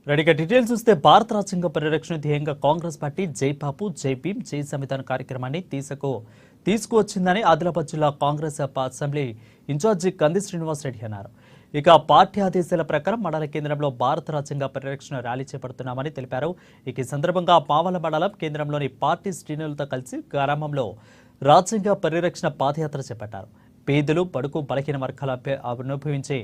రెడీగా డీటెయిల్స్ చూస్తే భారత రాజ్యాంగ పరిరక్షణ ధ్యేయంగా కాంగ్రెస్ పార్టీ జై బాపు జై భీమ్ జై సంవిధాన కార్యక్రమాన్ని తీసుకువచ్చిందని ఆదిలాబాద్ జిల్లా కాంగ్రెస్ అసెంబ్లీ ఇన్ఛార్జి కంది శ్రీనివాస్ రెడ్డి అన్నారు. ఇక పార్టీ ఆదేశాల ప్రకారం మండల కేంద్రంలో భారత రాజ్యాంగ పరిరక్షణ ర్యాలీ చేపడుతున్నామని తెలిపారు. ఇక ఈ సందర్భంగా పావల మండలం కేంద్రంలోని పార్టీ శ్రేణులతో కలిసి గ్రామంలో రాజ్యాంగ పరిరక్షణ పాదయాత్ర చేపట్టారు. పేదలు బడుగు బలహీన వర్గాల అనుభవించే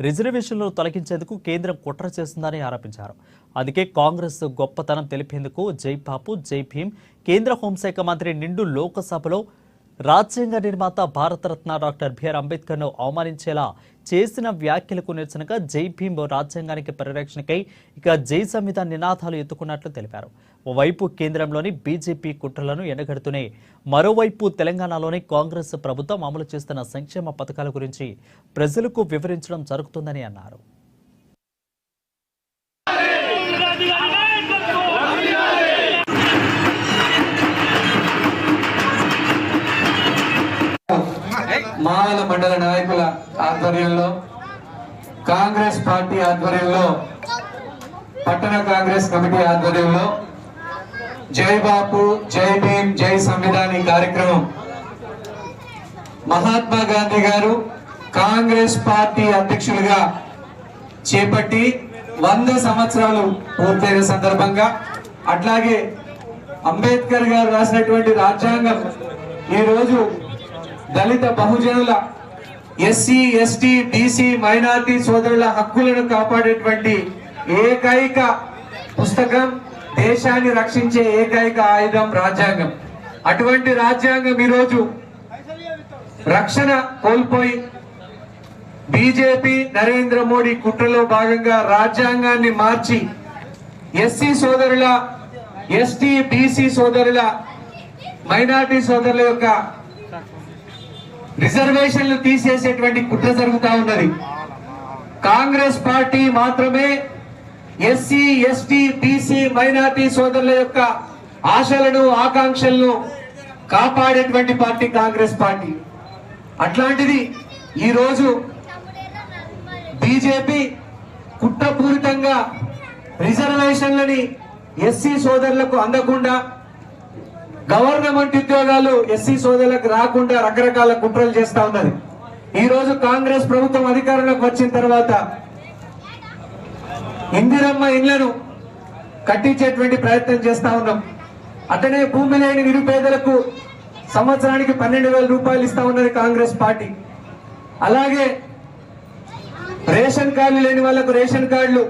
రిజర్వేషన్లను తొలగించేందుకు కేంద్రం కుట్ర చేస్తుందని ఆరోపించారు. అందుకే కాంగ్రెస్ గొప్పతనం తెలిపేందుకు జై బాపు జై భీమ్ కేంద్ర హోంశాఖ మంత్రి నిండు లోకసభలో రాజ్యాంగ నిర్మాత భారతరత్న డాక్టర్ బిఆర్ అంబేద్కర్ను అవమానించేలా చేసిన వ్యాఖ్యలకు నిరసనగా జై భీమ్ రాజ్యాంగానికి పరిరక్షణకై ఇక జై సంవిధాన్ నినాదాలు ఎత్తుకున్నట్లు తెలిపారు. ఓవైపు కేంద్రంలోని బీజేపీ కుట్రలను ఎండగడుతూనే మరోవైపు తెలంగాణలోని కాంగ్రెస్ ప్రభుత్వం అమలు చేస్తున్న సంక్షేమ పథకాల గురించి ప్రజలకు వివరించడం జరుగుతుందని అన్నారు. మావల మండల నాయకుల ఆధ్వర్యంలో కాంగ్రెస్ పార్టీ ఆధ్వర్యంలో పట్టణ కాంగ్రెస్ కమిటీ ఆధ్వర్యంలో జై బాపు జై భీమ్ జై సంవిధాన్ కార్యక్రమం మహాత్మా గాంధీ గారు కాంగ్రెస్ పార్టీ అధ్యక్షులుగా చేపట్టి 100 సంవత్సరాలు పూర్తయిన సందర్భంగా అట్లాగే అంబేద్కర్ గారు రాసినటువంటి రాజ్యాంగం ఈరోజు దళిత బహుజనుల ఎస్సీ ఎస్టీ బీసీ మైనారిటీ సోదరుల హక్కులను కాపాడేటువంటి ఏకైక పుస్తకం, దేశాన్ని రక్షించే ఏకైక ఆయుధం రాజ్యాంగం. అటువంటి రాజ్యాంగం ఈరోజు రక్షణ కోల్పోయి బీజేపీ నరేంద్ర మోడీ కుట్రలో భాగంగా రాజ్యాంగాన్ని మార్చి ఎస్సీ సోదరుల ఎస్టీ బీసీ సోదరుల మైనారిటీ సోదరుల యొక్క రిజర్వేషన్లు తీసేసేటువంటి కుట్ర జరుగుతా ఉన్నది. కాంగ్రెస్ పార్టీ మాత్రమే ఎస్సీ ఎస్టీ బీసీ మైనారిటీ సోదరుల యొక్క ఆశలను ఆకాంక్షలను కాపాడేటువంటి పార్టీ కాంగ్రెస్ పార్టీ. అట్లాంటిది ఈరోజు బీజేపీ కుట్రపూరితంగా రిజర్వేషన్లని ఎస్సీ సోదరులకు అందకుండా గవర్నమెంట్ ఉద్యోగాలు ఎస్సీ సోదరులకు రాకుండా రకరకాల కుట్రలు చేస్తా ఉన్నది. ఈ రోజు కాంగ్రెస్ ప్రభుత్వం అధికారంలోకి వచ్చిన తర్వాత ఇందిరమ్మ ఇళ్లను కట్టించేటువంటి ప్రయత్నం చేస్తా ఉన్నాం. అతనే భూమి లేని నిరుపేదలకు సంవత్సరానికి 12,000 రూపాయలు ఇస్తా ఉన్నది కాంగ్రెస్ పార్టీ. అలాగే రేషన్ కార్డులు లేని వాళ్లకు రేషన్ కార్డులు,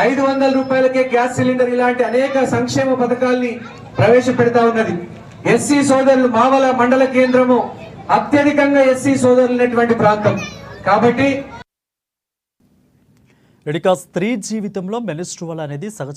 500 రూపాయలకే గ్యాస్ సిలిండర్, ఇలాంటి అనేక సంక్షేమ పథకాల్ని ప్రవేశపెడతా ఉన్నది. ఎస్సీ సోదరులు మావల మండల కేంద్రము అత్యధికంగా ఎస్సీ సోదరులు ఉన్నటువంటి ప్రాంతం కాబట్టి స్త్రీ జీవితంలో మెనిస్ట్రువల్ అనేది సహజ